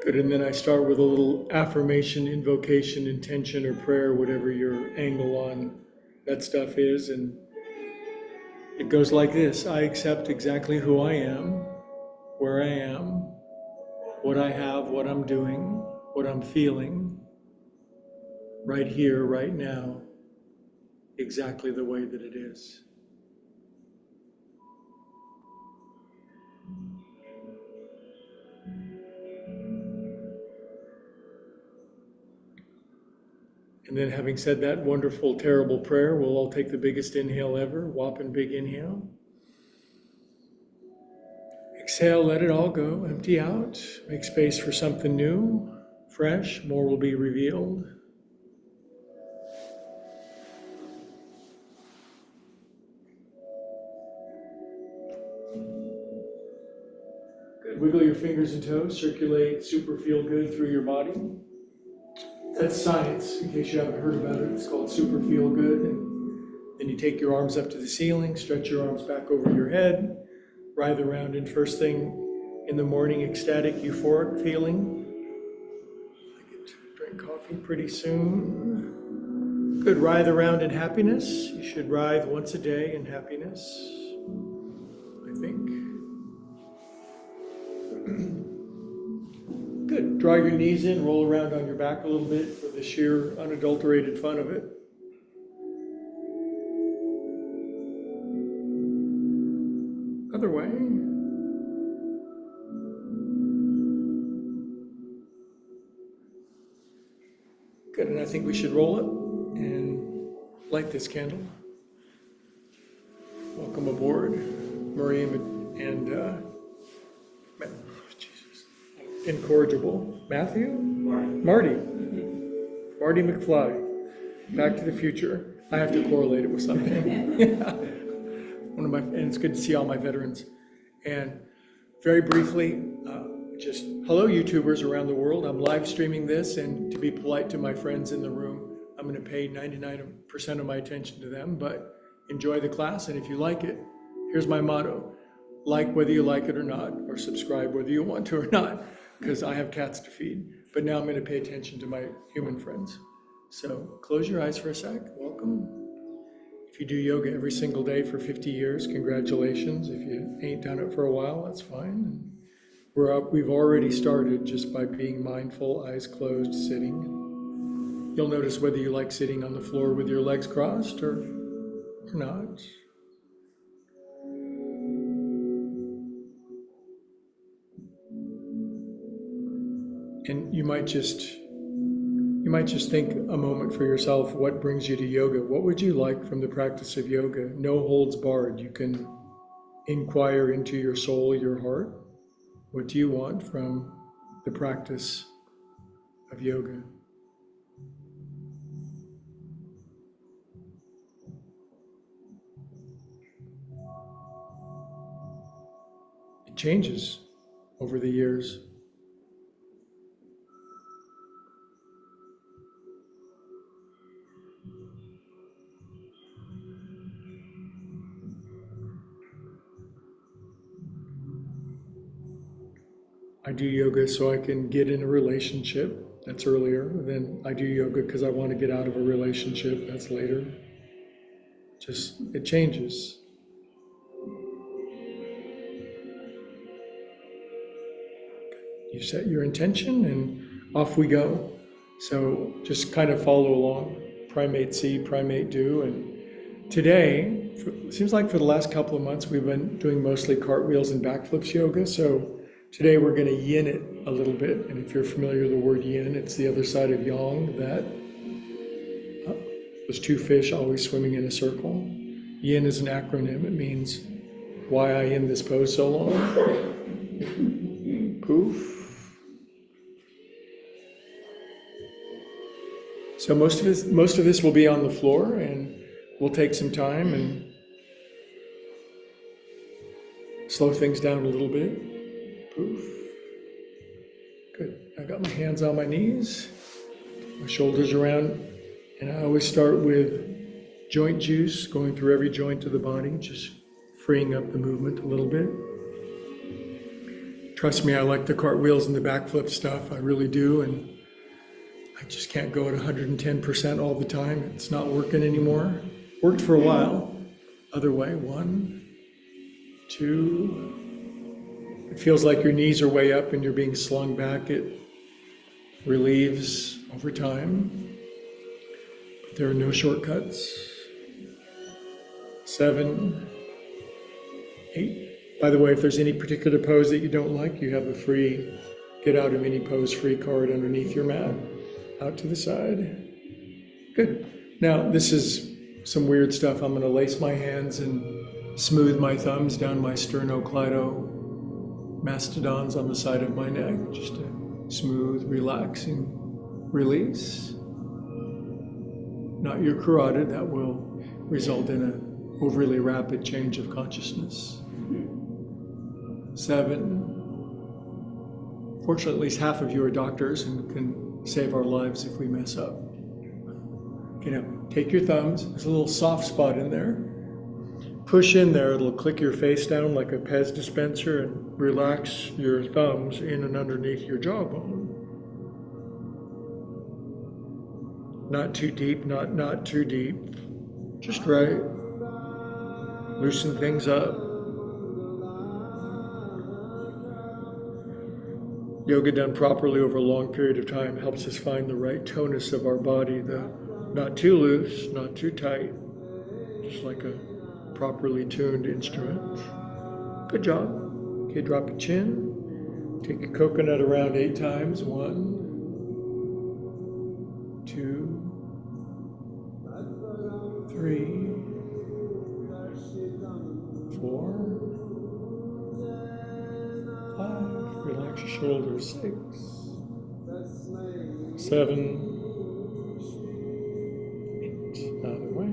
Good, and then I start with a little affirmation, invocation, intention, or prayer, whatever your angle on that stuff is. And it goes like this: I accept exactly who I am, where I am, what I have, what I'm doing, what I'm feeling, right here, right now, exactly the way that it is. And then, having said that wonderful, terrible prayer, we'll all take the biggest inhale ever, whopping big inhale. Exhale, let it all go, empty out, make space for something new, fresh, more will be revealed. Good, wiggle your fingers and toes, circulate super feel good through your body. That's science, in case you haven't heard about it. It's called super feel good. And then you take your arms up to the ceiling, stretch your arms back over your head, writhe around in first thing in the morning, ecstatic, euphoric feeling. I get to drink coffee pretty soon. Good, writhe around in happiness. You should writhe once a day in happiness, I think. Good, draw your knees in, roll around on your back a little bit for the sheer unadulterated fun of it. Other way. Good, and I think we should roll it and light this candle. Welcome aboard, Marie and Jesus, incorrigible Matthew? Marty McFly, Back to the Future. I have to correlate it with something. Yeah. And it's good to see all my veterans. And very briefly, just hello YouTubers around the world. I'm live streaming this, and to be polite to my friends in the room, I'm going to pay 99% of my attention to them, but enjoy the class. And if you like it, here's my motto: like whether you like it or not, or subscribe whether you want to or not, because I have cats to feed. But now I'm going to pay attention to my human friends. So close your eyes for a sec. Welcome. If you do yoga every single day for 50 years, congratulations. If you ain't done it for a while, that's fine. We've already started just by being mindful, eyes closed, sitting. You'll notice whether you like sitting on the floor with your legs crossed or not. And you might just think a moment for yourself, what brings you to yoga? What would you like from the practice of yoga? No holds barred. You can inquire into your soul, your heart. What do you want from the practice of yoga? It changes over the years. I do yoga so I can get in a relationship. That's earlier. Then I do yoga because I want to get out of a relationship. That's later. Just, it changes. You set your intention and off we go. So just kind of follow along. Primate see, primate do. And today, it seems like for the last couple of months, we've been doing mostly cartwheels and backflips yoga. So today we're going to yin it a little bit. And if you're familiar with the word yin, it's the other side of yang, that those two fish always swimming in a circle. Yin is an acronym. It means why I in this pose so long. Poof. So most of this will be on the floor, and we'll take some time and slow things down a little bit. Poof. Good. I got my hands on my knees, my shoulders around, and I always start with joint juice going through every joint of the body, just freeing up the movement a little bit. Trust me, I like the cartwheels and the backflip stuff. I really do, and I just can't go at 110% all the time. It's not working anymore. Worked for a while. Other way. 1, 2. It feels like your knees are way up and you're being slung back. It relieves over time. But there are no shortcuts. 7, 8. By the way, if there's any particular pose that you don't like, you have a free get out of any pose free card underneath your mat. Out to the side. Good. Now, this is some weird stuff. I'm going to lace my hands and smooth my thumbs down my sternocleidomastodons on the side of my neck. Just a smooth, relaxing release. Not your carotid. That will result in an overly rapid change of consciousness. 7. Fortunately, at least half of you are doctors and can save our lives if we mess up. Okay, now take your thumbs. There's a little soft spot in there. Push in there. It'll click your face down like a Pez dispenser and relax your thumbs in and underneath your jawbone. Not too deep, not too deep. Just right. Loosen things up. Yoga done properly over a long period of time helps us find the right tonus of our body, not too loose, not too tight, just like a properly tuned instrument. Good job. Okay, drop your chin. Take your coconut around 8 times. 1, 2, 3, 4, 5. Relax your shoulders. 6, 7, 8. Other way.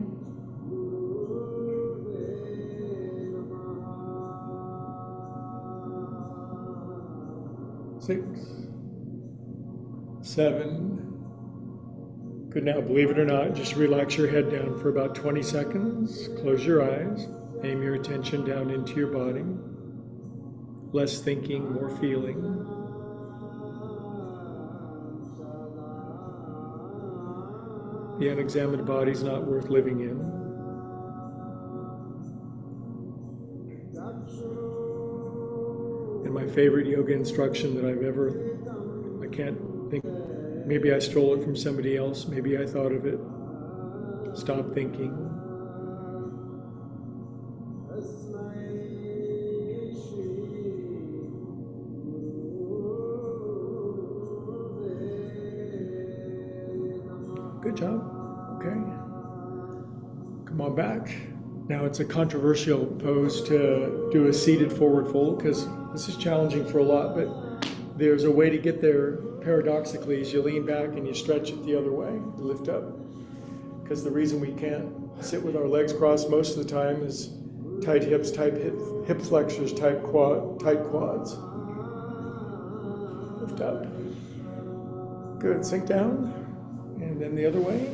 6, 7. Good. Now, believe it or not, just relax your head down for about 20 seconds. Close your eyes. Aim your attention down into your body. Less thinking, more feeling. The unexamined body is not worth living in. And my favorite yoga instruction that I can't think, maybe I stole it from somebody else, maybe I thought of it. Stop thinking. Good job. Okay. Come on back. Now it's a controversial pose to do a seated forward fold because this is challenging for a lot, but there's a way to get there paradoxically is you lean back and you stretch it the other way, you lift up. Because the reason we can't sit with our legs crossed most of the time is tight hips, tight hip flexors, tight quads. Lift up. Good. Sink down. And then the other way.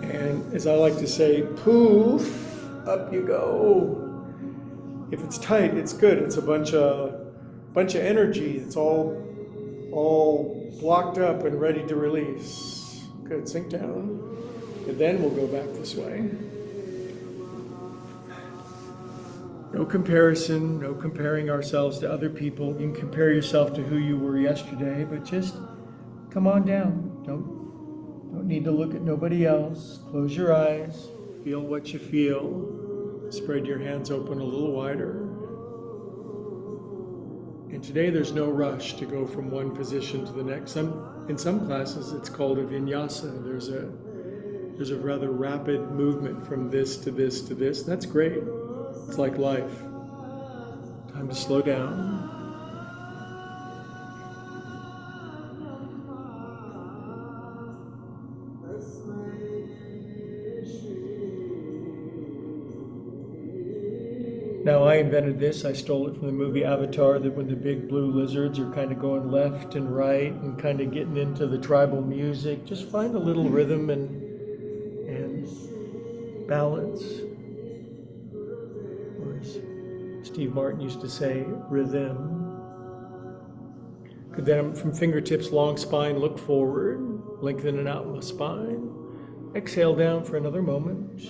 And as I like to say, poof, up you go. If it's tight, it's good. It's a bunch of energy. It's all blocked up and ready to release. Good, sink down. And then we'll go back this way. No comparison, no comparing ourselves to other people. You can compare yourself to who you were yesterday, but just come on down. Don't need to look at nobody else. Close your eyes. Feel what you feel. Spread your hands open a little wider. And today there's no rush to go from one position to the next. In some classes it's called a vinyasa. There's a rather rapid movement from this to this to this. That's great. It's like life. Time to slow down. I invented this. I stole it from the movie Avatar, that when the big blue lizards are kind of going left and right and kind of getting into the tribal music, just find a little rhythm and balance. Or as Steve Martin used to say, rhythm. Then from fingertips, long spine, look forward, lengthening out my spine. Exhale down for another moment.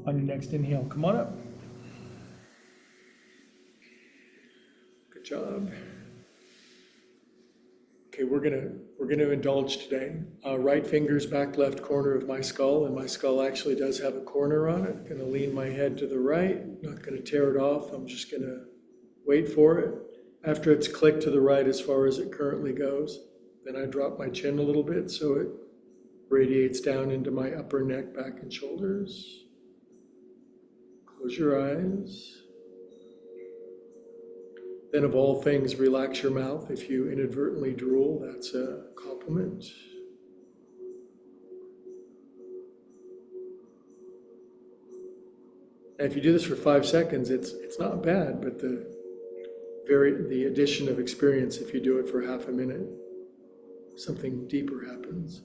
On your next inhale, come on up. Good job. Okay, we're gonna indulge today. Right finger's back left corner of my skull, and my skull actually does have a corner on it. Gonna lean my head to the right, not gonna tear it off. I'm just gonna wait for it. After it's clicked to the right as far as it currently goes, then I drop my chin a little bit so it radiates down into my upper neck, back, and shoulders. Close your eyes. Then of all things, relax your mouth. If you inadvertently drool, that's a compliment. And if you do this for 5 seconds, it's not bad, but the addition of experience, if you do it for half a minute, something deeper happens.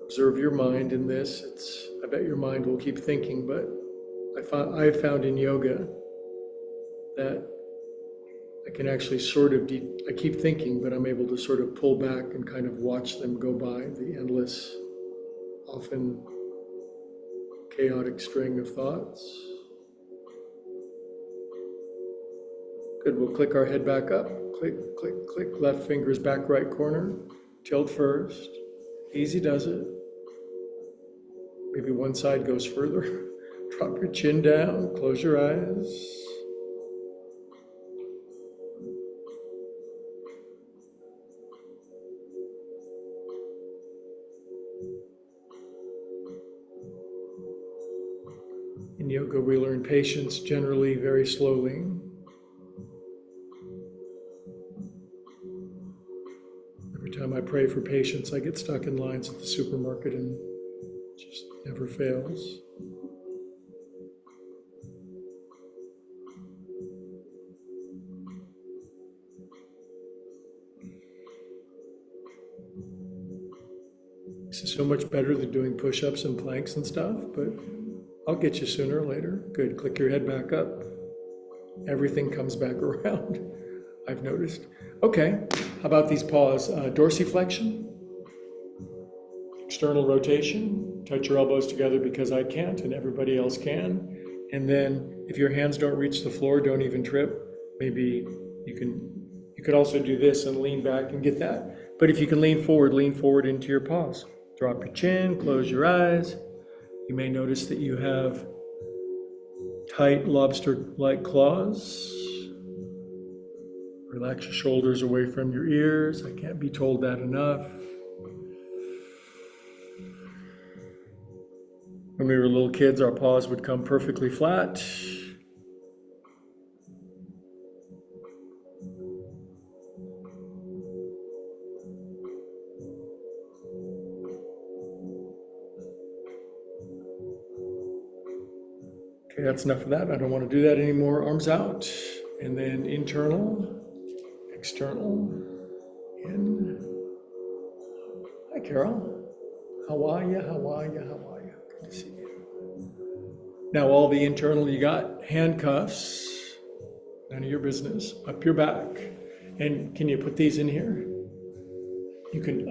Observe your mind in this. I bet your mind will keep thinking, but I've found in yoga that I can actually I keep thinking, but I'm able to sort of pull back and kind of watch them go by, the endless, often chaotic string of thoughts. Good, we'll click our head back up. Click, click, click, left finger's back right corner. Tilt first. Easy does it. Maybe one side goes further. Drop your chin down, close your eyes. In yoga, we learn patience generally very slowly. Every time I pray for patience, I get stuck in lines at the supermarket and it just never fails. This is so much better than doing push-ups and planks and stuff, but I'll get you sooner or later. Good, click your head back up. Everything comes back around, I've noticed. Okay, how about these paws? Dorsiflexion, external rotation, touch your elbows together because I can't and everybody else can. And then if your hands don't reach the floor, don't even trip. Maybe you could also do this and lean back and get that. But if you can lean forward into your paws. Drop your chin, close your eyes. You may notice that you have tight lobster-like claws. Relax your shoulders away from your ears. I can't be told that enough. When we were little kids, our paws would come perfectly flat. Okay, that's enough of that. I don't want to do that anymore. Arms out. And then internal, external, in. Hi, Carol. How are you? How are you? How are you? Good to see you. Now, all the internal, you got handcuffs. None of your business. Up your back. And can you put these in here? You can,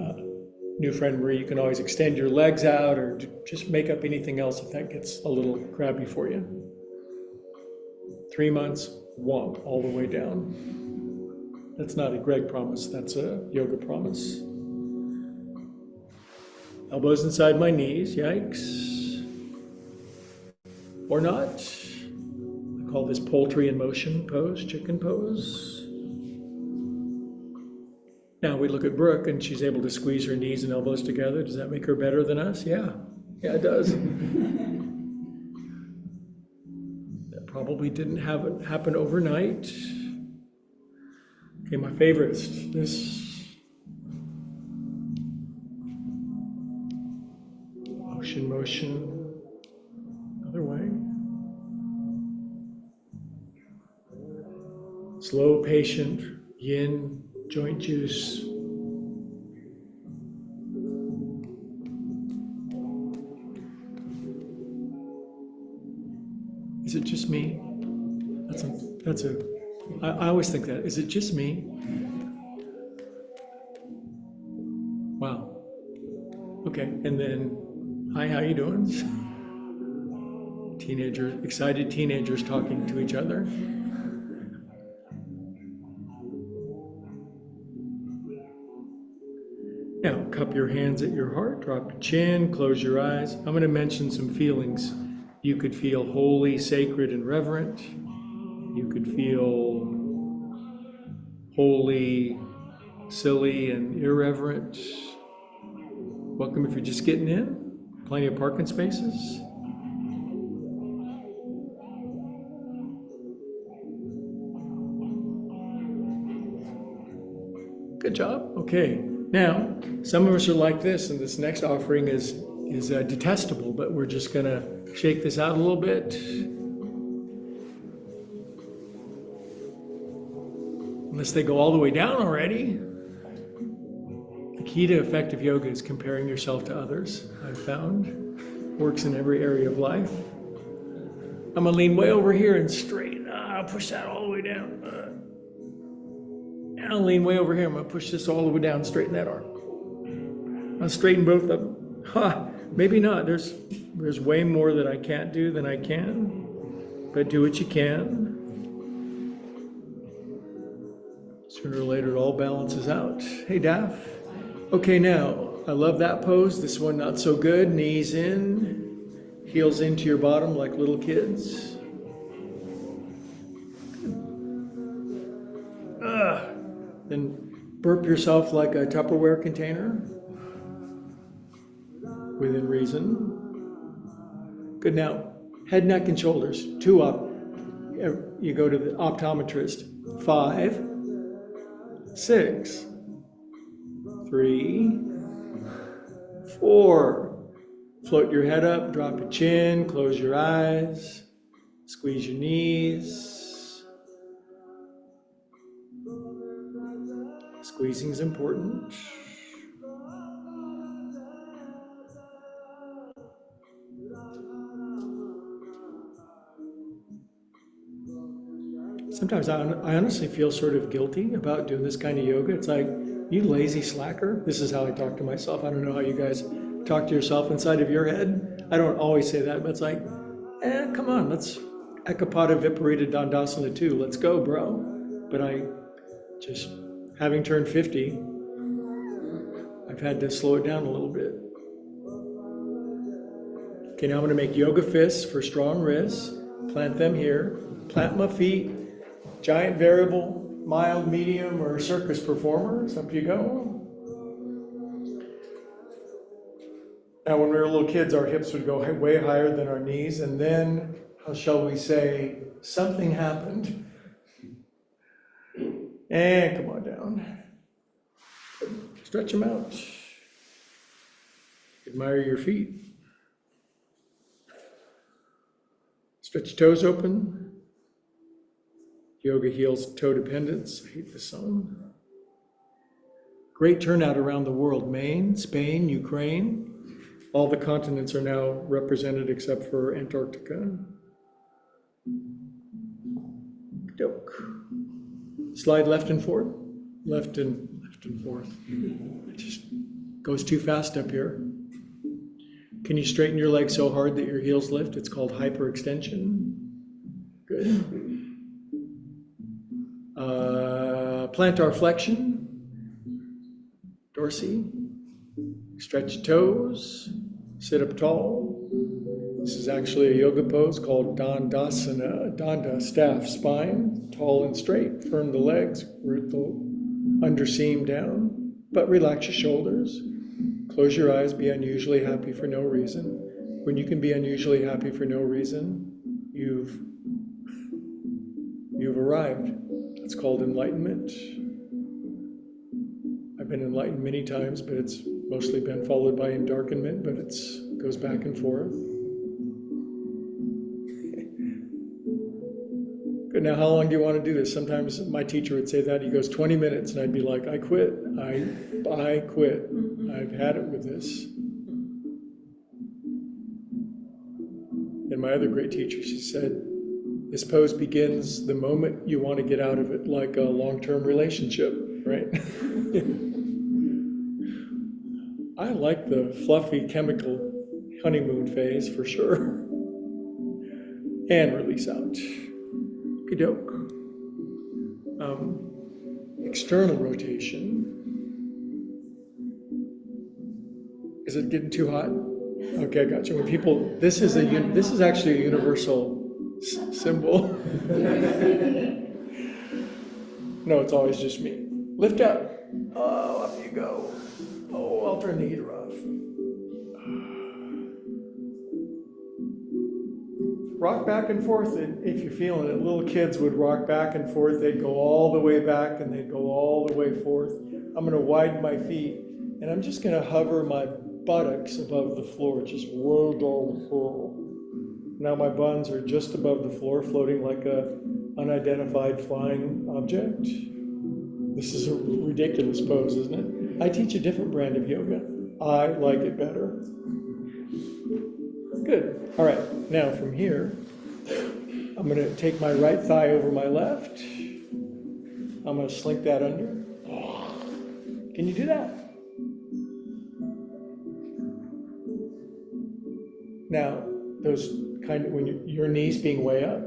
new friend Marie, you can always extend your legs out or just make up anything else if that gets a little crabby for you. 3 months, womp, all the way down. That's not a Greg promise, that's a yoga promise. Elbows inside my knees, yikes. Or not. I call this poultry in motion pose, chicken pose. Now we look at Brooke and she's able to squeeze her knees and elbows together. Does that make her better than us? Yeah, it does. That probably didn't happen overnight. Okay, my favorites. This motion, other way. Slow, patient, yin, joint juice. Is it just me? I always think that. Is it just me? Wow. Okay, and then, hi, how you doing? Excited teenagers talking to each other. Now, cup your hands at your heart, drop your chin, close your eyes. I'm going to mention some feelings. You could feel holy, sacred, and reverent. You could feel holy, silly, and irreverent. Welcome if you're just getting in. Plenty of parking spaces. Good job. Okay. Now, some of us are like this, and this next offering is detestable, but we're just going to shake this out a little bit. Unless they go all the way down already. The key to effective yoga is comparing yourself to others, I've found. Works in every area of life. I'm going to lean way over here and straighten. I'll push that all the way down. And I'll lean way over here. I'm going to push this all the way down, straighten that arm. I'll straighten both of them. Maybe not. There's way more that I can't do than I can. But do what you can. Sooner or later, it all balances out. Hey, Daff. Okay, now, I love that pose. This one, not so good. Knees in, heels into your bottom like little kids. Then burp yourself like a Tupperware container. Within reason. Good. Now, head, neck, and shoulders. 2 up. You go to the optometrist. 5, 6, 3, 4. Float your head up, drop your chin, close your eyes, squeeze your knees. Squeezing is important. Sometimes I honestly feel sort of guilty about doing this kind of yoga. It's like, you lazy slacker. This is how I talk to myself. I don't know how you guys talk to yourself inside of your head. I don't always say that, but it's like, come on, let's Ekapada Viparita Dandasana 2. Let's go, bro. But I just, having turned 50, I've had to slow it down a little bit. Okay, now I'm going to make yoga fists for strong wrists. Plant them here. Plant my feet. Giant variable, mild, medium, or circus performers. Up you go. Now, when we were little kids, our hips would go way higher than our knees, and then, how shall we say, something happened. And come on down. Stretch them out. Admire your feet. Stretch your toes open. Yoga heals toe dependence. I hate this song. Great turnout around the world. Maine, Spain, Ukraine. All the continents are now represented except for Antarctica. Doke. Slide left and forth. Left and forth. It just goes too fast up here. Can you straighten your legs so hard that your heels lift? It's called hyperextension. Good. Plantar flexion, dorsey, stretch your toes, sit up tall. This is actually a yoga pose called Dandasana, Danda, staff, spine, tall and straight, firm the legs, root the underseam down. But relax your shoulders. Close your eyes, be unusually happy for no reason. When you can be unusually happy for no reason, you've arrived. It's called enlightenment. I've been enlightened many times, but it's mostly been followed by endarkenment, but it goes back and forth. Good, now how long do you want to do this? Sometimes my teacher would say that, he goes 20 minutes, and I'd be like, I quit, I quit. I've had it with this. And my other great teacher, she said, this pose begins the moment you want to get out of it, like a long-term relationship, right? I like the fluffy chemical honeymoon phase for sure. And release out. Okey-doke. External rotation. Is it getting too hot? Okay, I got you. When people, this is actually a universal symbol. No, it's always just me. Lift up. Oh, up you go. Oh, I'll turn the heater off. Rock back and forth if you're feeling it. Little kids would rock back and forth. They'd go all the way back and they'd go all the way forth. I'm going to widen my feet and I'm just going to hover my buttocks above the floor, just way down the floor. Now my buns are just above the floor, floating like a unidentified flying object. This is a ridiculous pose, isn't it? I teach a different brand of yoga. I like it better. Good. All right, now from here, I'm going to take my right thigh over my left. I'm going to slink that under. Can you do that? Now, those kind of, when your knees being way up,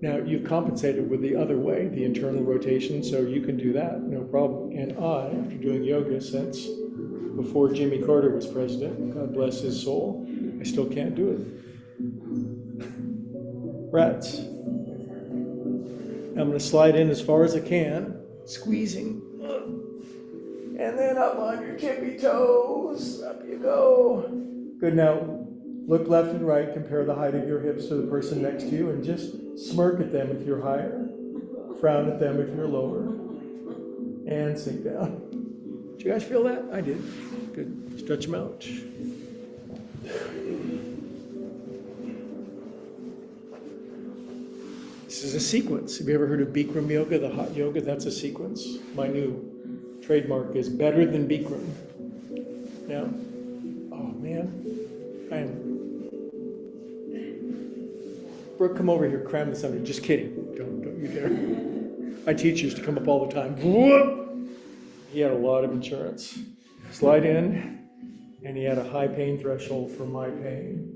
now you've compensated with the other way, the internal rotation, so you can do that, no problem. And I, after doing yoga since before Jimmy Carter was president, God bless his soul, I still can't do it. Rats. I'm going to slide in as far as I can, squeezing. And then up on your tippy toes. Up you go. Good, now look left and right, compare the height of your hips to the person next to you, and just smirk at them if you're higher, frown at them if you're lower, and sink down. Did you guys feel that? I did. Good. Stretch them out. This is a sequence. Have you ever heard of Bikram yoga, the hot yoga? That's a sequence. My new trademark is better than Bikram. Now, oh man, Brooke, come over here, cram this under. Just kidding. Don't you dare. My teacher used to come up all the time. Whoop! He had a lot of insurance. Slide in, and he had a high pain threshold for my pain.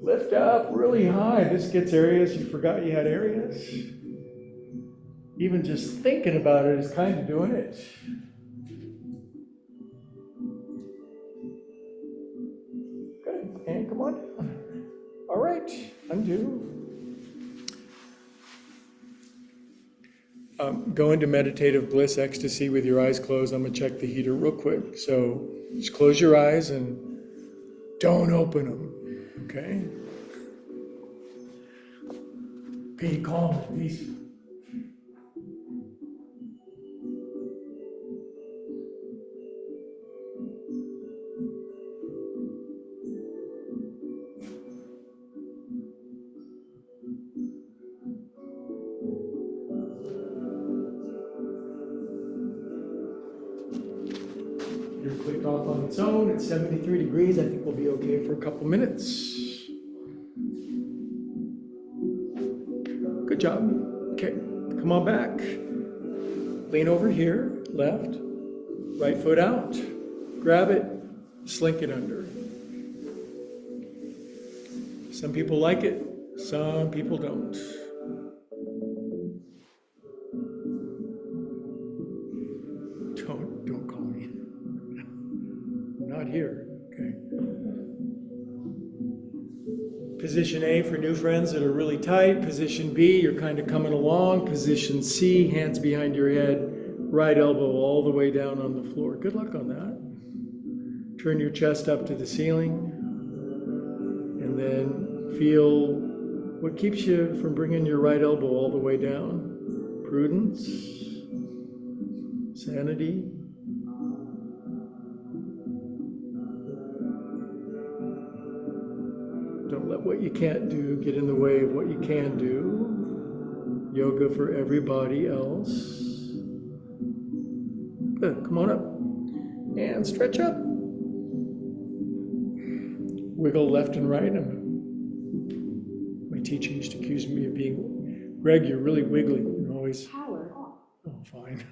Lift up really high. This gets areas you forgot you had areas. Even just thinking about it is kind of doing it. Good. And come on down. All right. Undo. Go into meditative bliss, ecstasy with your eyes closed. I'm going to check the heater real quick. So just close your eyes and don't open them. Okay? Be calm and peaceful. You're clicked off on its own at 73 degrees. I think we'll be okay for a couple minutes. Good job. Okay, come on back. Lean over here, left, right foot out. Grab it, slink it under. Some people like it, some people don't. Don't call me. I'm not here, okay? Position A for new friends that are really tight. Position B, you're kind of coming along. Position C, hands behind your head, right elbow all the way down on the floor. Good luck on that. Turn your chest up to the ceiling. And then feel what keeps you from bringing your right elbow all the way down. Prudence, sanity. Don't let what you can't do get in the way of what you can do. Yoga for everybody else. Good, come on up. And stretch up. Wiggle left and right. My teacher used to accuse me of being, Greg, you're really wiggly. You're always. Power off. Oh, fine.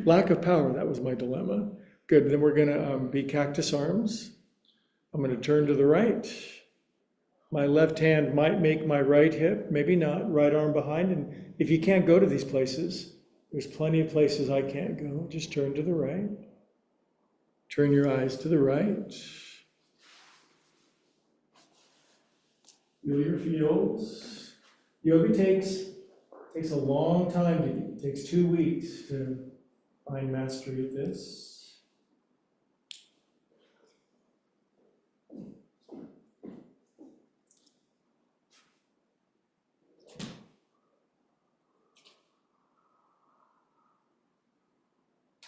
Lack of power, that was my dilemma. Good, then we're gonna be cactus arms. I'm gonna turn to the right. My left hand might make my right hip, maybe not, right arm behind. And if you can't go to these places, there's plenty of places I can't go. Just turn to the right. Turn your eyes to the right. Feel your feels. Yoga takes a long time. It takes 2 weeks to find mastery at this.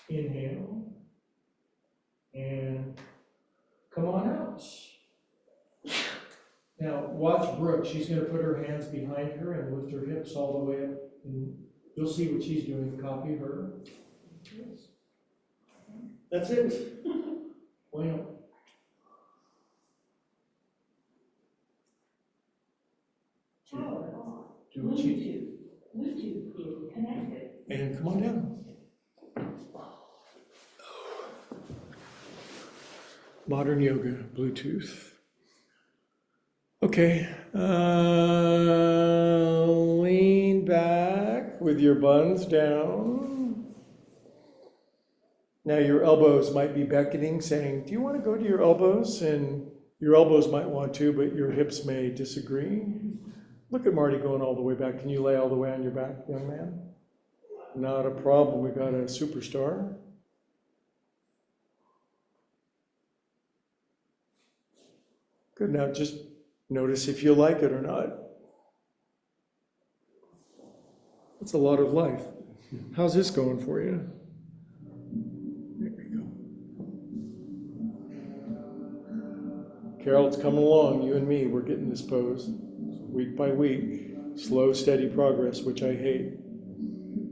Inhale. And come on out. Now, watch Brooke. She's going to put her hands behind her and lift her hips all the way up. And you'll see what she's doing. Copy her. That's it. Well, Power on. do what you Bluetooth being connected. And come on down. Modern yoga, Bluetooth. Okay, lean back with your buns down. Now your elbows might be beckoning, saying, do you want to go to your elbows? And your elbows might want to, but your hips may disagree. Look at Marty going all the way back. Can you lay all the way on your back, young man? Not a problem, we got a superstar. Good, now just notice if you like it or not. That's a lot of life. How's this going for you? There we go. Carol, it's coming along. You and me, we're getting this pose. Week by week. Slow, steady progress, which I hate.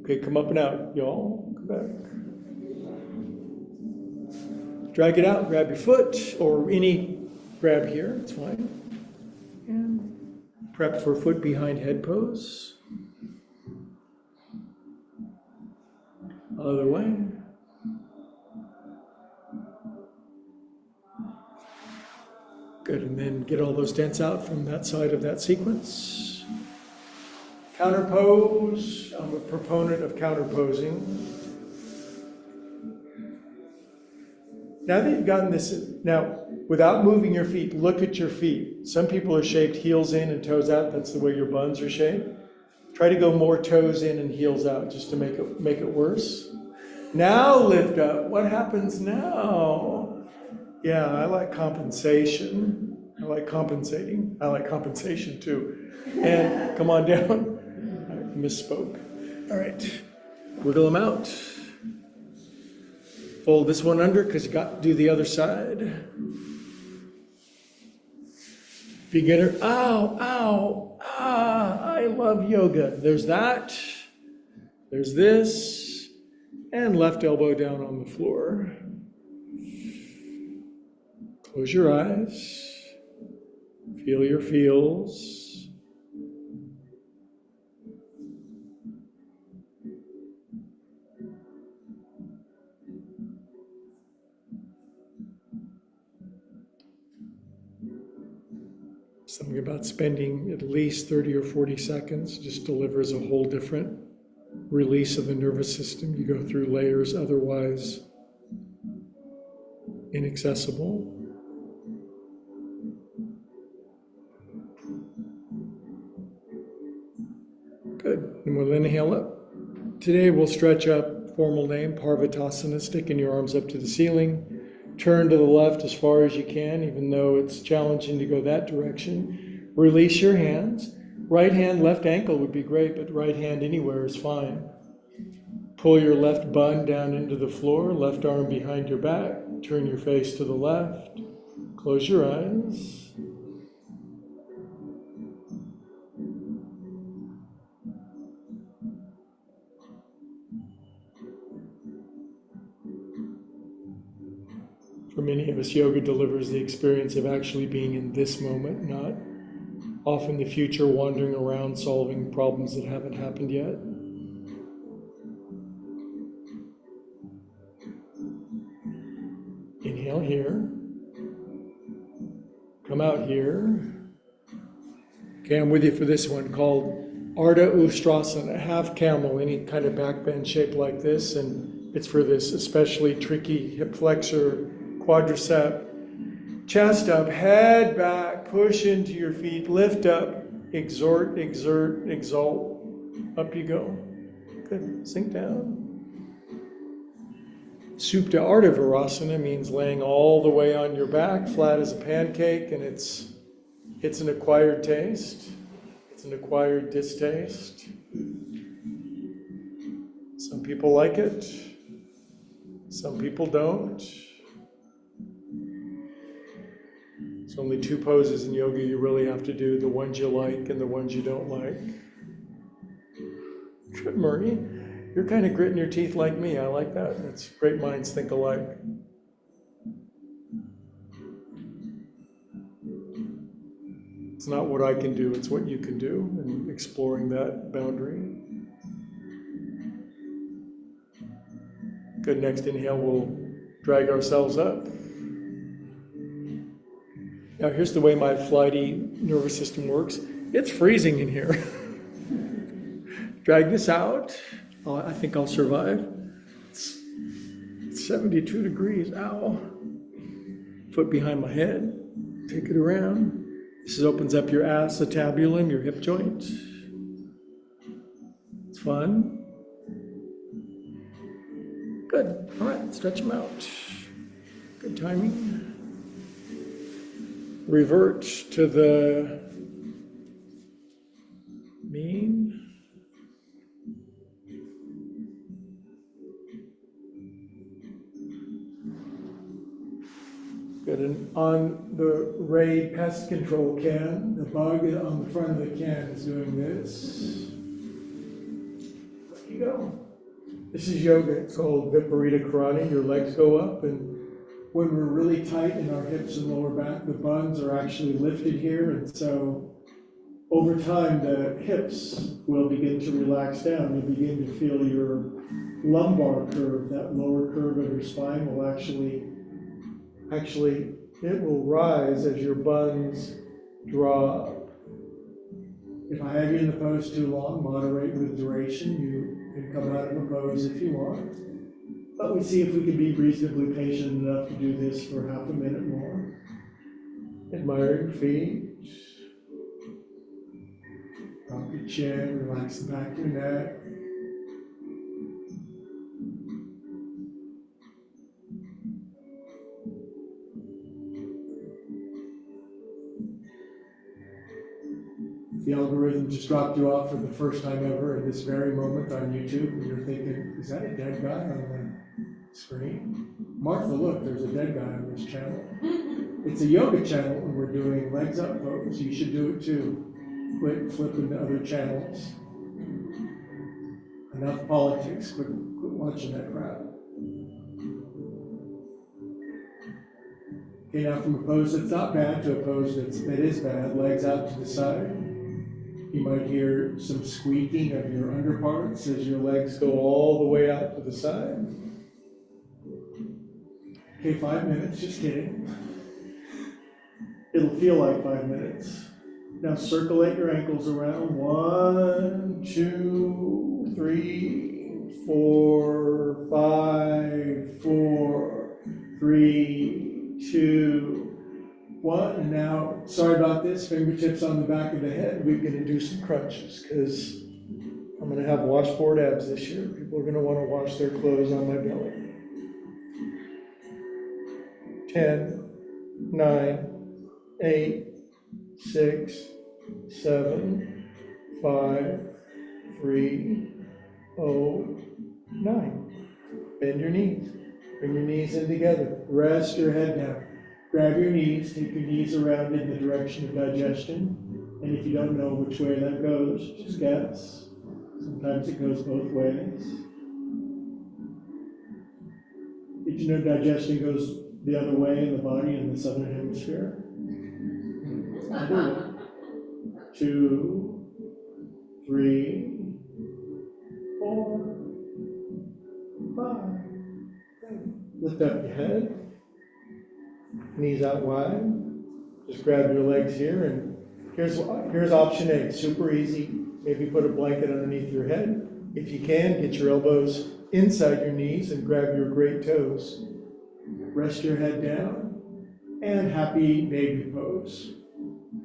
Okay, come up and out, y'all. Come back. Drag it out, grab your foot, or any grab here, it's fine. And prep for foot behind head pose. Other way. Good, and then get all those dents out from that side of that sequence. Counter pose. I'm a proponent of counter posing. Now that you've gotten this, now without moving your feet, look at your feet. Some people are shaped heels in and toes out. That's the way your buns are shaped. Try to go more toes in and heels out just to make it worse. Now lift up. What happens now? Yeah, I like compensation. I like compensating. I like compensation too. And come on down. I misspoke. All right. Wiggle them out. Fold this one under because you got to do the other side. Beginner. Ow, ow, ah, I love yoga. There's that. There's this. And left elbow down on the floor. Close your eyes. Feel your feels. Something about spending at least 30 or 40 seconds just delivers a whole different release of the nervous system. You go through layers otherwise inaccessible. Good. And we'll inhale up. Today we'll stretch up, formal name, Parvatasana, sticking your arms up to the ceiling. Turn to the left as far as you can, even though it's challenging to go that direction. Release your hands. Right hand, left ankle would be great, but right hand anywhere is fine. Pull your left bun down into the floor, left arm behind your back. Turn your face to the left. Close your eyes. For many of us, yoga delivers the experience of actually being in this moment, not off in the future, wandering around solving problems that haven't happened yet. Inhale here. Come out here. Okay, I'm with you for this one, called Ardha Ustrasana, half camel, any kind of back bend shape like this, and it's for this especially tricky hip flexor, quadricep. Chest up, head back, push into your feet, lift up, exhort, exert, exalt. Up you go. Good, sink down. Supta Ardha Virasana means laying all the way on your back, flat as a pancake, and it's an acquired taste. It's an acquired distaste. Some people like it. Some people don't. There's only two poses in yoga you really have to do, the ones you like and the ones you don't like. Good, Murray. You're kind of gritting your teeth like me. I like that. That's great minds think alike. It's not what I can do, it's what you can do, and exploring that boundary. Good, next inhale, we'll drag ourselves up. Now here's the way my flighty nervous system works. It's freezing in here. Drag this out. Oh, I think I'll survive. It's 72 degrees, ow. Foot behind my head, take it around. This opens up your acetabulum, your hip joint. It's fun. Good, all right, stretch them out. Good timing. Revert to the mean. Good, and on the Ray pest control can, the bug on the front of the can is doing this. There you go. This is yoga. It's called Viparita Karate. Your legs go up, and when we're really tight in our hips and lower back, the buns are actually lifted here, and so over time the hips will begin to relax down. You'll begin to feel your lumbar curve, that lower curve of your spine will actually it will rise as your buns draw up. If I have you in the pose too long, moderate with duration. You can come out of the pose if you want. But we see if we can be reasonably patient enough to do this for half a minute more. Admire your feet. Drop your chin, relax the back of your neck. The algorithm just dropped you off for the first time ever at this very moment on YouTube, and you're thinking, is that a dead guy on the screen? Martha, look, there's a dead guy on this channel. It's a yoga channel, and we're doing legs up pose. You should do it too. Quit flipping to other channels. Enough politics. Quit watching that crap. Okay, now from a pose that's not bad to a pose that is bad, legs out to the side. You might hear some squeaking of your underparts as your legs go all the way out to the side. Okay, 5 minutes, just kidding. It'll feel like 5 minutes. Now circulate your ankles around. 1, 2, 3, 4, 5, 4, 3, 2, 1. And now, sorry about this, fingertips on the back of the head. We're going to do some crunches because I'm gonna have washboard abs this year. People are gonna wanna wash their clothes on my belly. 10, 9, 8, 6, 7, 5, 3, 0, 9. Bend your knees. Bring your knees in together. Rest your head down. Grab your knees, take your knees around in the direction of digestion. And if you don't know which way that goes, just guess. Sometimes it goes both ways. Did you know digestion goes the other way in the body in the southern hemisphere? 2, 3, 4, 5. Lift up your head. Knees out wide. Just grab your legs here, and here's option A. Super easy. Maybe put a blanket underneath your head. If you can, get your elbows inside your knees and grab your great toes. Rest your head down, and happy baby pose,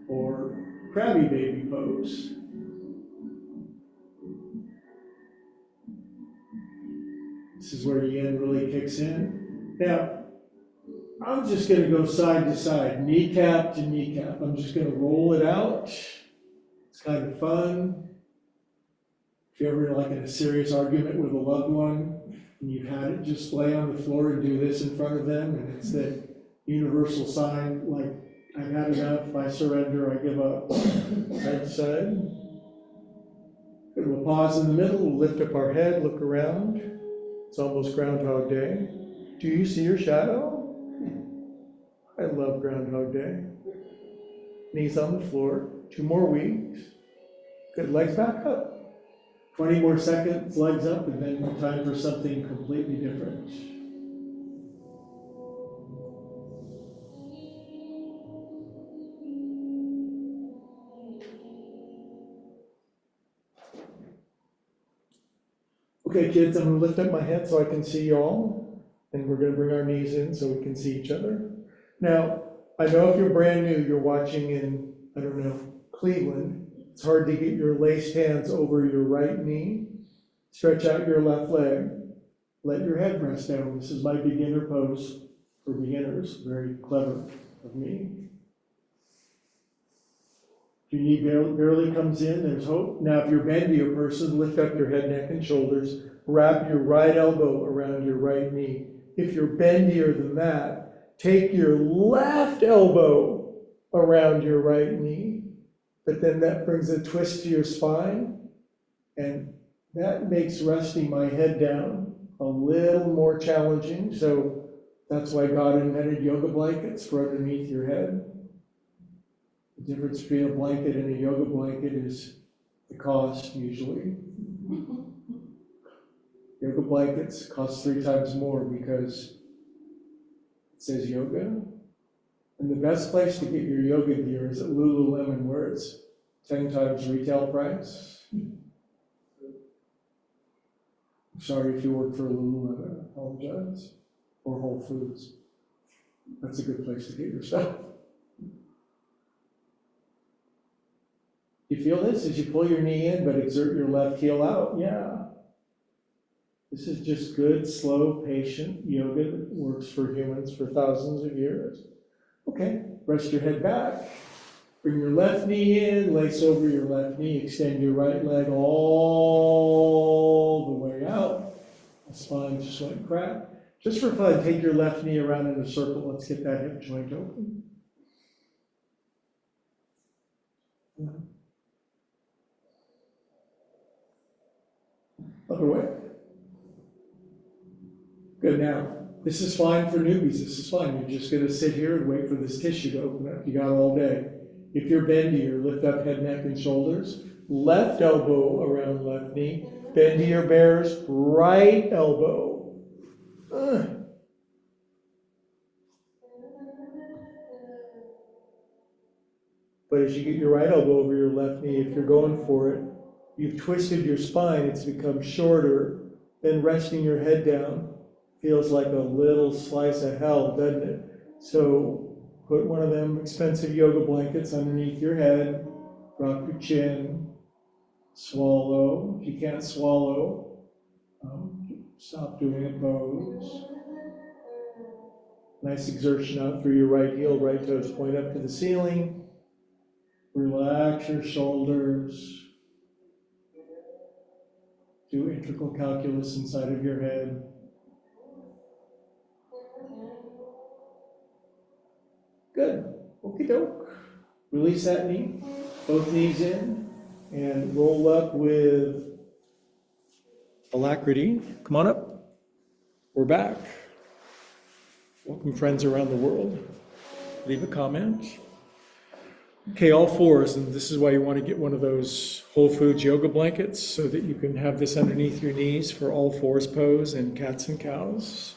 or crabby baby pose. This is where yin really kicks in. Now, I'm just going to go side to side, kneecap to kneecap. I'm just going to roll it out. It's kind of fun. If you're ever like in a serious argument with a loved one, and you've had it, just lay on the floor and do this in front of them, and it's the universal sign, like, I've had enough, I surrender, I give up. Side to side. We'll pause in the middle, we'll lift up our head, look around. It's almost Groundhog Day. Do you see your shadow? I love Groundhog Day. Knees on the floor. 2 more weeks. Good, legs back up. 20 more seconds, legs up, and then time for something completely different. Okay, kids, I'm going to lift up my head so I can see y'all, and we're going to bring our knees in so we can see each other. Now, I know if you're brand new, you're watching in, I don't know, Cleveland. It's hard to get your laced hands over your right knee. Stretch out your left leg. Let your head rest down. This is my beginner pose for beginners. Very clever of me. If your knee barely comes in, there's hope. Now, if you're a bendier person, lift up your head, neck, and shoulders. Wrap your right elbow around your right knee. If you're bendier than that, take your left elbow around your right knee. But then that brings a twist to your spine, and that makes resting my head down a little more challenging. So that's why God invented yoga blankets for underneath your head. The difference between a blanket and a yoga blanket is the cost, usually. Yoga blankets cost 3 times more because it says yoga. And the best place to get your yoga gear is at Lululemon, where it's 10 times retail price. Sorry if you work for Lululemon, I apologize. Or Whole Foods. That's a good place to get your stuff. You feel this as you pull your knee in, but exert your left heel out? Yeah. This is just good, slow, patient yoga that works for humans for thousands of years. Okay, rest your head back. Bring your left knee in, lace over your left knee, extend your right leg all the way out. The spine just went crack. Just for fun, take your left knee around in a circle. Let's get that hip joint open. Other way. Good. Now, this is fine for newbies. This is fine. You're just going to sit here and wait for this tissue to open up. You got all day. If you're bendier, lift up head, neck, and shoulders. Left elbow around left knee. Bendier bears, right elbow. But as you get your right elbow over your left knee, if you're going for it, you've twisted your spine. It's become shorter. Then resting your head down feels like a little slice of hell, doesn't it? So put one of them expensive yoga blankets underneath your head, drop your chin, Swallow. If you can't swallow, stop doing a pose. Nice exertion out through your right heel, right toes point up to the ceiling. Relax your shoulders. Do integral calculus inside of your head. Good. Okie doke. Release that knee. Both knees in. And roll up with alacrity. Come on up. We're back. Welcome, friends around the world. Leave a comment. Okay, all fours, and this is why you want to get one of those Whole Foods yoga blankets so that you can have this underneath your knees for all fours pose and cats and cows.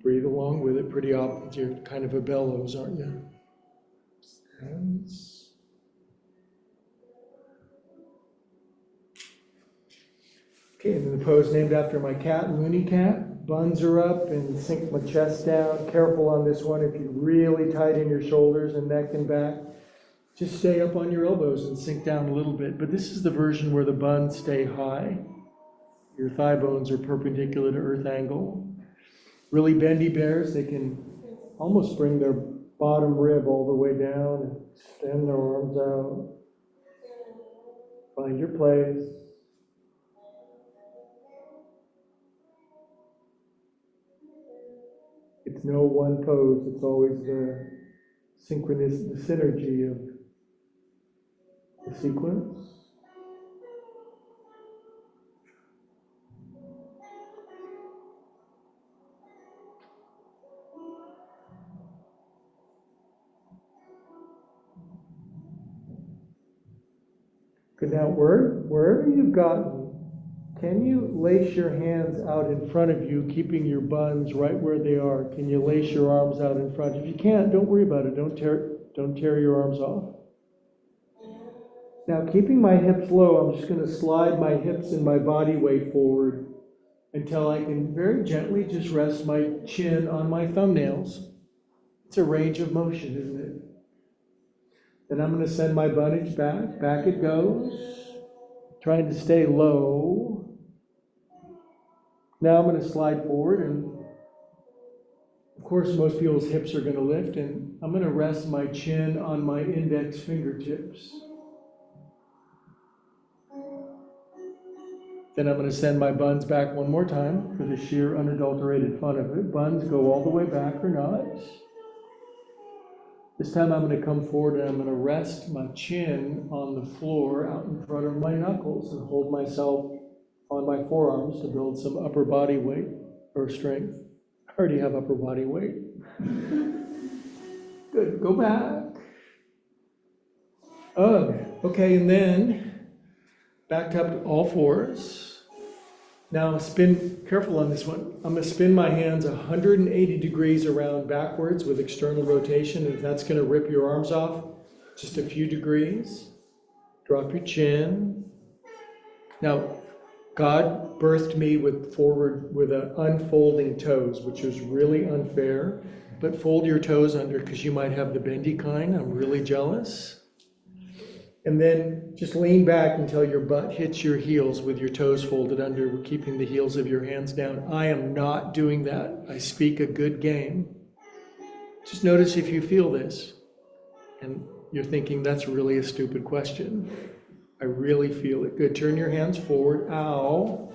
Breathe along with it. You're kind of a bellows, aren't you? Hands. Okay, and then the pose named after my cat, Looney Cat. Buns are up and sink my chest down. Careful on this one if you really tighten your shoulders and neck and back. Just stay up on your elbows and sink down a little bit. But this is the version where the buns stay high. Your thigh bones are perpendicular to earth angle. Really bendy bears, they can almost bring their bottom rib all the way down and extend their arms out. Find your place. It's no one pose, it's always the synergy of the sequence. Good, now wherever you've gotten, can you lace your hands out in front of you, keeping your buns right where they are? Can you lace your arms out in front? If you can't, don't worry about it. Don't tear your arms off. Now, keeping my hips low, I'm just going to slide my hips and my body weight forward until I can very gently just rest my chin on my thumbnails. It's a range of motion, isn't it? Then I'm going to send my bunnage back. Back it goes. Trying to stay low. Now I'm going to slide forward, and of course most people's hips are going to lift, and I'm going to rest my chin on my index fingertips. Then I'm going to send my buns back one more time for the sheer unadulterated fun of it. Buns go all the way back or not. This time I'm going to come forward and I'm going to rest my chin on the floor out in front of my knuckles and hold myself on my forearms to build some upper body weight or strength. I already have upper body weight. Good, go back. Okay, and then back up to all fours. Now spin, careful on this one. I'm going to spin my hands 180 degrees around backwards with external rotation. And if that's going to rip your arms off, just a few degrees. Drop your chin. Now, God birthed me with unfolding toes, which was really unfair. But fold your toes under because you might have the bendy kind. I'm really jealous. And then just lean back until your butt hits your heels with your toes folded under, keeping the heels of your hands down. I am not doing that. I speak a good game. Just notice if you feel this. And you're thinking, that's really a stupid question. I really feel it. Good. Turn your hands forward. Ow.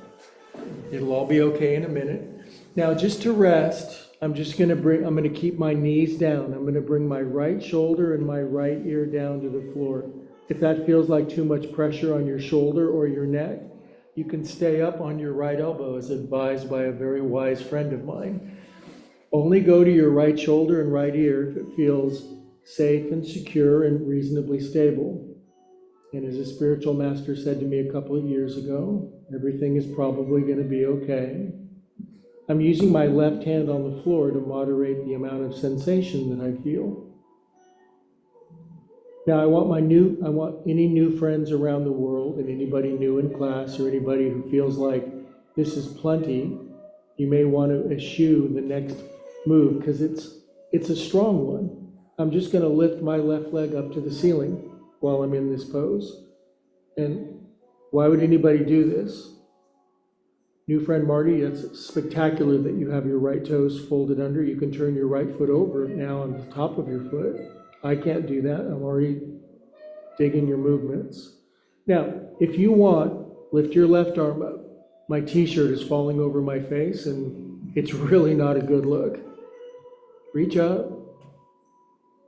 It'll all be okay in a minute. Now, just to rest, I'm going to keep my knees down. I'm going to bring my right shoulder and my right ear down to the floor. If that feels like too much pressure on your shoulder or your neck, you can stay up on your right elbow, as advised by a very wise friend of mine. Only go to your right shoulder and right ear if it feels safe and secure and reasonably stable. And as a spiritual master said to me a couple of years ago, everything is probably going to be okay. I'm using my left hand on the floor to moderate the amount of sensation that I feel. Now I want any new friends around the world and anybody new in class or anybody who feels like this is plenty, you may want to eschew the next move because it's a strong one. I'm just going to lift my left leg up to the ceiling while I'm in this pose. And why would anybody do this? New friend Marty, it's spectacular that you have your right toes folded under. You can turn your right foot over now on the top of your foot. I can't do that. I'm already digging your movements. Now, if you want, lift your left arm up. My t-shirt is falling over my face and it's really not a good look. Reach up,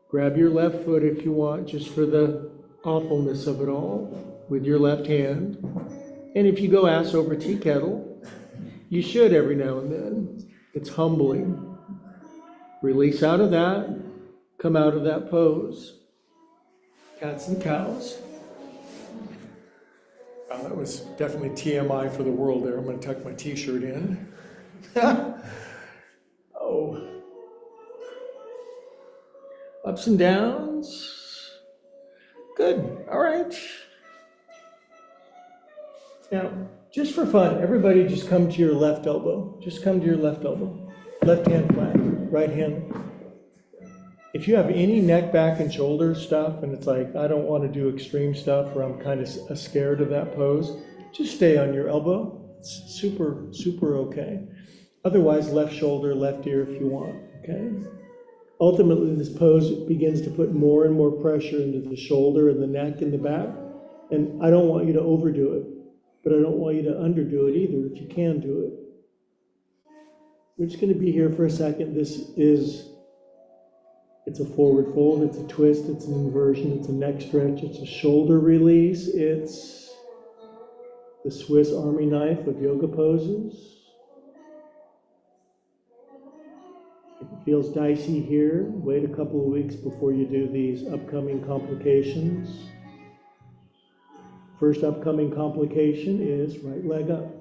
grab your left foot if you want, just for the awfulness of it all, with your left hand. And if you go ass over tea kettle, you should every now and then. It's humbling. Release out of that, come out of that pose. Cats and cows. Wow, that was definitely TMI for the world there. I'm going to tuck my t-shirt in. Oh. Ups and downs. Good. All right. Now, just for fun, everybody just come to your left elbow. Just come to your left elbow. Left hand flat, right hand. If you have any neck, back, and shoulder stuff, and it's like, I don't want to do extreme stuff, or I'm kind of scared of that pose, just stay on your elbow. It's super, super okay. Otherwise, left shoulder, left ear if you want, okay? Ultimately, this pose begins to put more and more pressure into the shoulder and the neck and the back. And I don't want you to overdo it, but I don't want you to underdo it either if you can do it. We're just going to be here for a second. It's a forward fold, it's a twist, it's an inversion, it's a neck stretch, it's a shoulder release, it's the Swiss Army knife of yoga poses. If it feels dicey here, wait a couple of weeks before you do these upcoming complications. First upcoming complication is right leg up.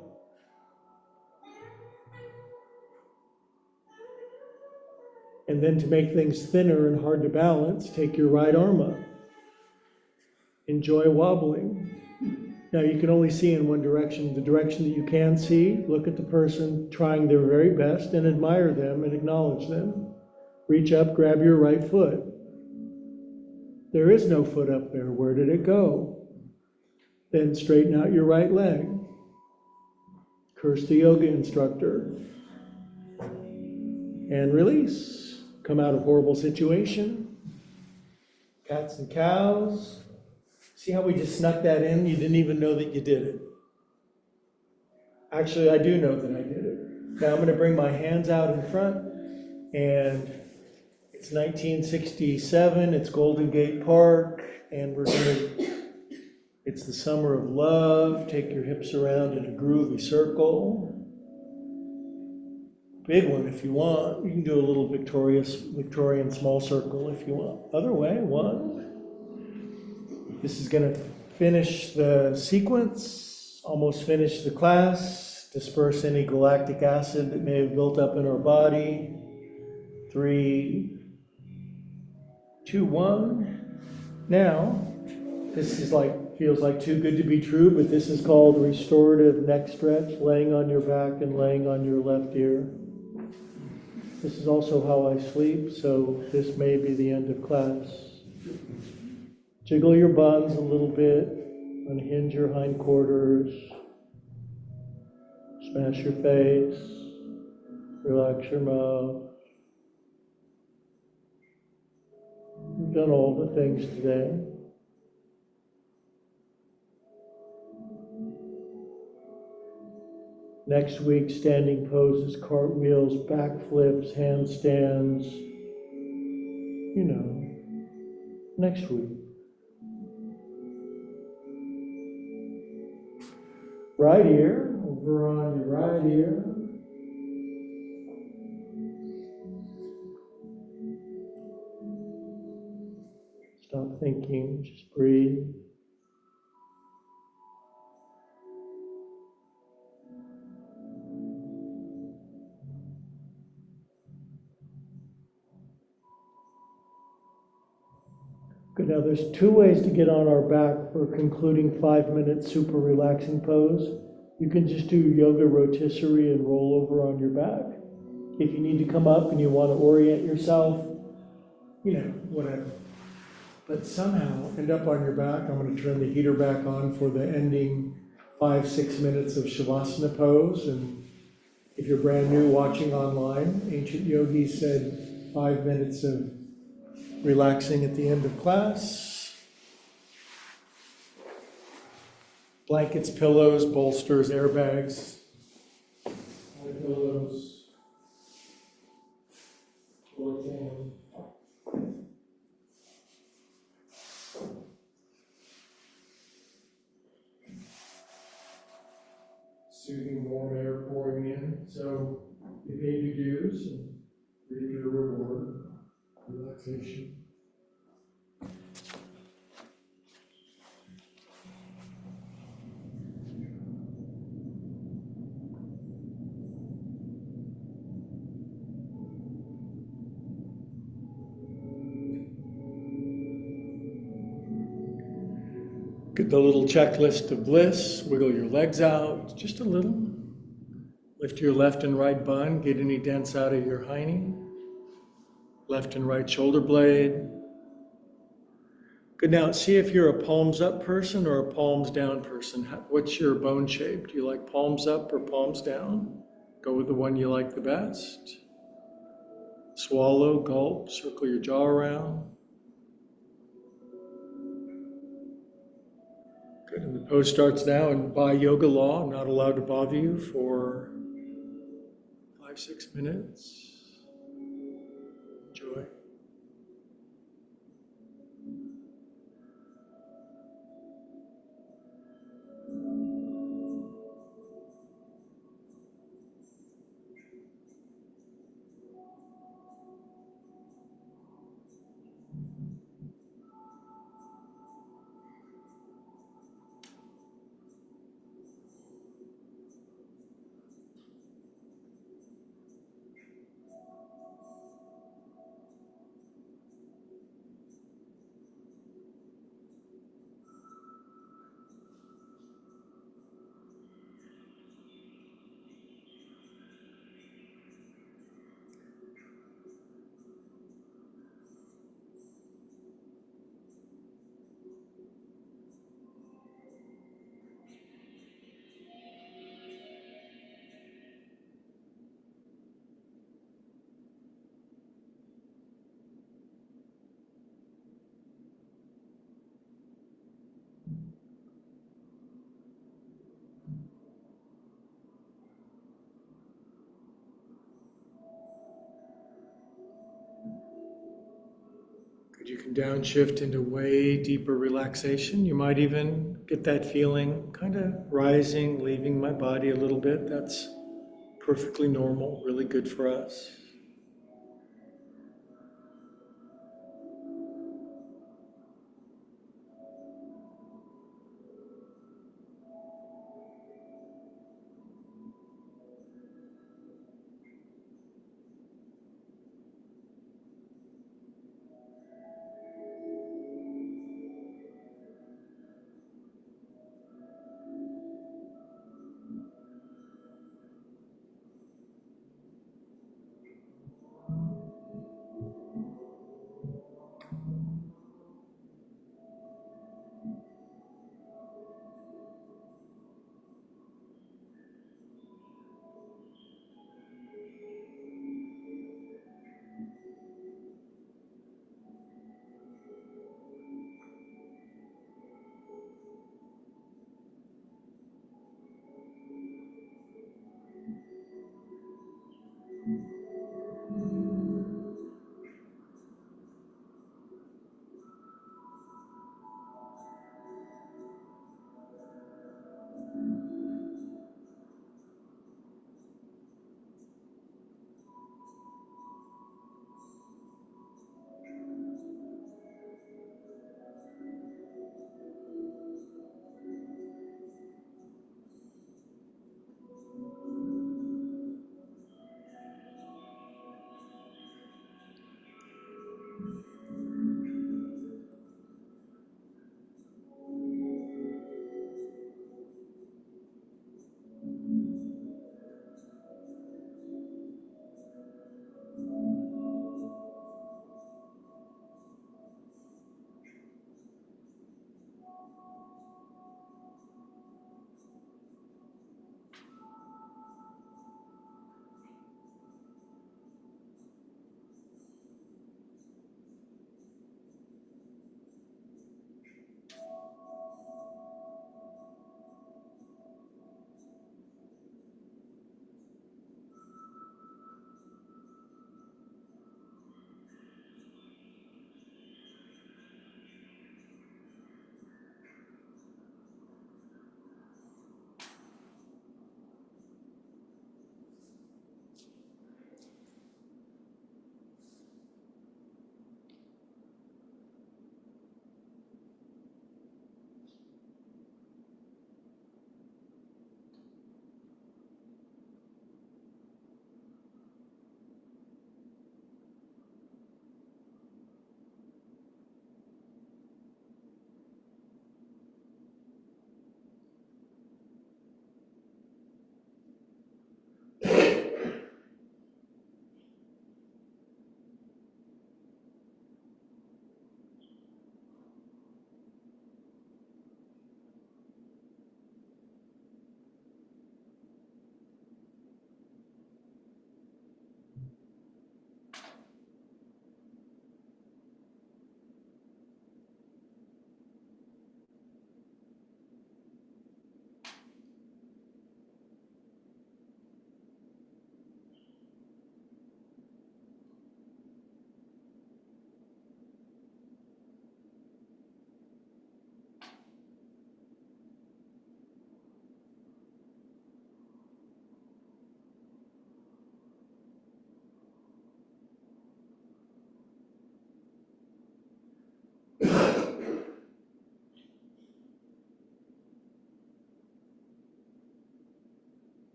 And then to make things thinner and hard to balance, take your right arm up. Enjoy wobbling. Now you can only see in one direction. The direction that you can see, look at the person trying their very best and admire them and acknowledge them. Reach up, grab your right foot. There is no foot up there. Where did it go? Then straighten out your right leg. Curse the yoga instructor. And release. Come out of horrible situation. Cats and cows. See how we just snuck that in? You didn't even know that you did it. Actually, I do know that I did it. Now I'm going to bring my hands out in front, and it's 1967, it's Golden Gate Park, and it's the summer of love. Take your hips around in a groovy circle. Big one if you want. You can do a little Victorian small circle if you want. Other way, one. This is going to finish the sequence, almost finish the class, disperse any galactic acid that may have built up in our body. 3, 2, 1. Now, this is feels like too good to be true, but this is called restorative neck stretch, laying on your back and laying on your left ear. This is also how I sleep, so this may be the end of class. Jiggle your buns a little bit, unhinge your hindquarters, smash your face, relax your mouth. We've done all the things today. Next week, standing poses, cartwheels, backflips, handstands. Next week. Right ear, over on your right ear. Stop thinking, just breathe. Good. Now, there's two ways to get on our back for concluding 5-minute super relaxing pose. You can just do yoga rotisserie and roll over on your back. If you need to come up and you want to orient yourself, whatever. But somehow end up on your back. I'm going to turn the heater back on for the ending 5-6 minutes of Shavasana pose. And if you're brand new watching online, ancient yogis said 5 minutes of relaxing at the end of class. Blankets, pillows, bolsters, airbags, pillows, floor fan. Soothing warm air pouring in. So you pay your dues and reap your reward. Relaxation. Get the little checklist of bliss, wiggle your legs out, just a little. Lift your left and right bun, get any dents out of your hiney. Left and right shoulder blade. Good, now see if you're a palms up person or a palms down person. What's your bone shape? Do you like palms up or palms down? Go with the one you like the best. Swallow, gulp, circle your jaw around. Good, and the pose starts now, and by yoga law, I'm not allowed to bother you for 5-6 minutes. Enjoy. You can downshift into way deeper relaxation. You might even get that feeling kind of rising, leaving my body a little bit. That's perfectly normal, really good for us.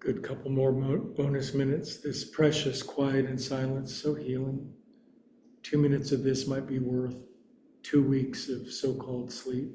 Good couple more bonus minutes. This precious quiet and silence, so healing. 2 minutes of this might be worth 2 weeks of so-called sleep.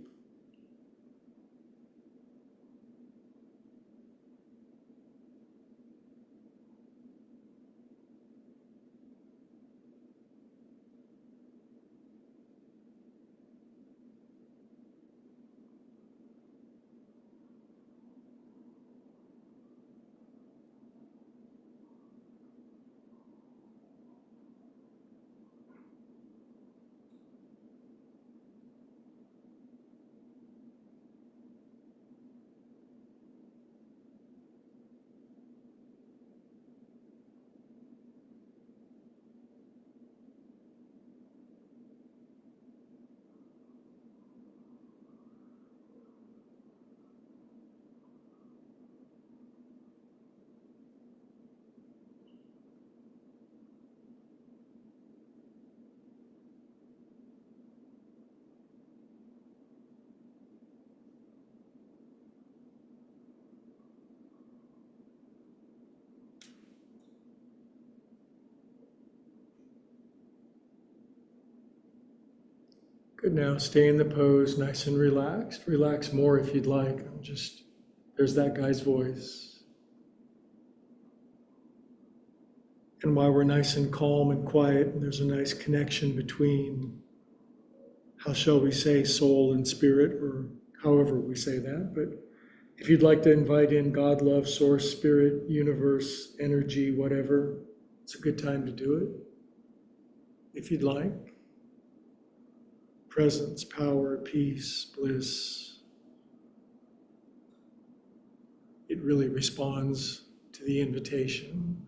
Good, now stay in the pose, nice and relaxed. Relax more if you'd like. There's that guy's voice. And while we're nice and calm and quiet, there's a nice connection between, how shall we say, soul and spirit, or however we say that. But if you'd like to invite in God, love, source, spirit, universe, energy, whatever, it's a good time to do it. If you'd like. Presence, power, peace, bliss. It really responds to the invitation.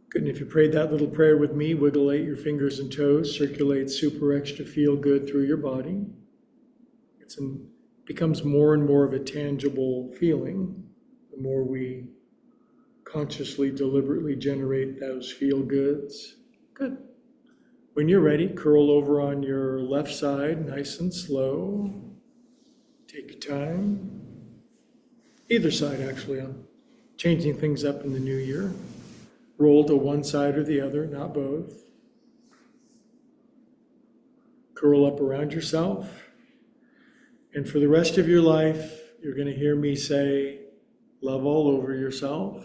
Good, and if you prayed that little prayer with me, wiggle out your fingers and toes, circulate super extra feel good through your body. It becomes more and more of a tangible feeling. The more we consciously, deliberately generate those feel goods. Good. When you're ready, curl over on your left side, nice and slow. Take your time. Either side, actually. I'm changing things up in the new year. Roll to one side or the other, not both. Curl up around yourself. And for the rest of your life, you're going to hear me say, love all over yourself.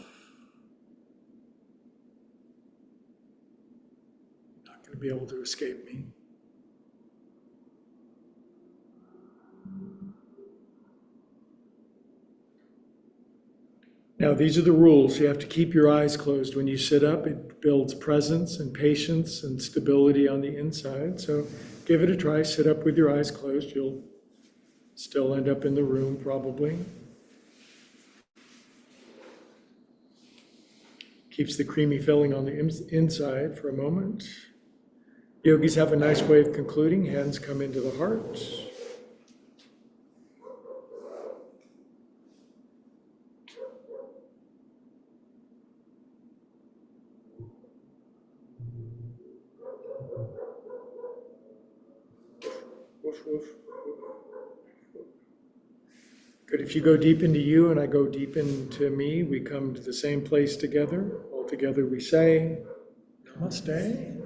You're not going to be able to escape me. Now, these are the rules. You have to keep your eyes closed when you sit up. It builds presence and patience and stability on the inside. So give it a try. Sit up with your eyes closed. You'll still end up in the room, probably. Keeps the creamy filling on the inside for a moment. Yogis have a nice way of concluding. Hands come into the heart. Woof, woof. Good, if you go deep into you and I go deep into me, we come to the same place together. All together we say, Namaste.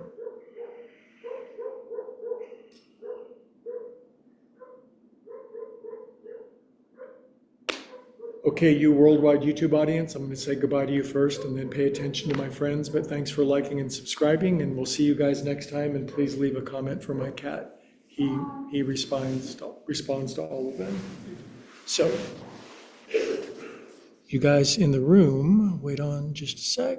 Okay, you worldwide YouTube audience, I'm going to say goodbye to you first and then pay attention to my friends. But thanks for liking and subscribing, and we'll see you guys next time. And please leave a comment for my cat. He responds to all of them. So, you guys in the room, wait on just a sec.